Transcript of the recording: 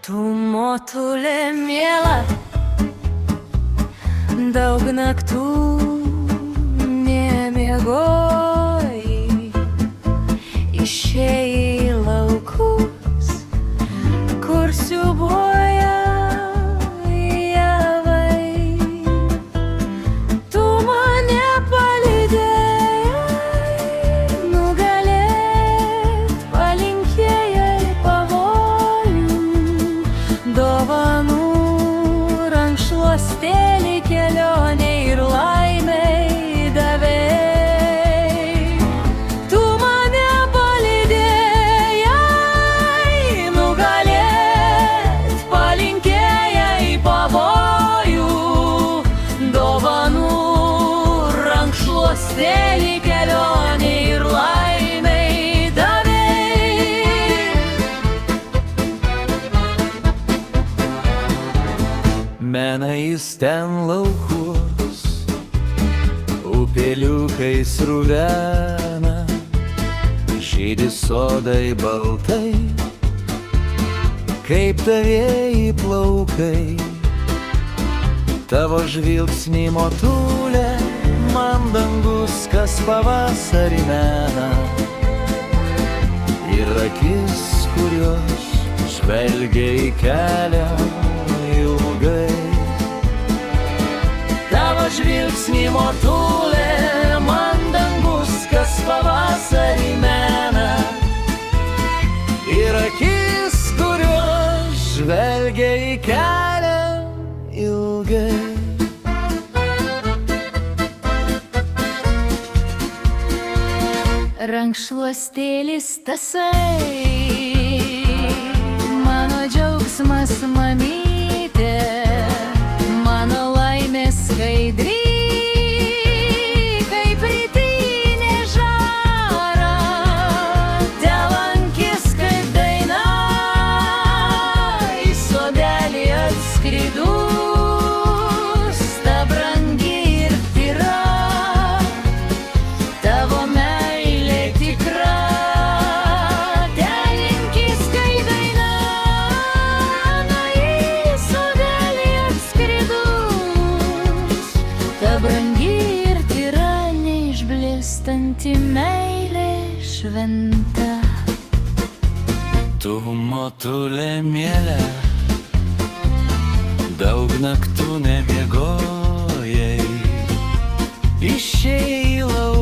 Tu, motulė miela, daug naktų nemiegojai, išėjai į laukus, kur siūbuoja javai. Tu mane palydėjai, nugalėt palinkėjai pavojų, dovanų rankšluostėlį kelionei ir laimei davei. Tu mane palydėjai, nugalėt palinkėjai pavojų, dovanų rankšluostėlį kelionei ir laimei davei. Mena jis ten laukus, upeliukai sruvena, žydi sodai baltai, kaip tavieji plaukai. Tavo žvilgsnį, motulė, man dangus kas pavasarį mena, ir akis, kurios žvelgia į kelią ilgai. Tavo žvilgsnį, motulė, man dangus kas pavasarį mena, ir akis, kurios žvelgia į kelią ilgai. Rankšluostėlis tasai, mano džiaugsmas mamytė, mano laimė skaidri, kaip rytinė žara, telankis kaip daina, į sodelį atskridus, ta brangi ir tyra, tavo meilė tikra, telinkis kaip daina, na, į sodelį atskridus, ta brangi ir tyra, neišblėstanti meilė šventa. Tu, motulė mielė, daug naktų nemiegojai, išėjai į lauką,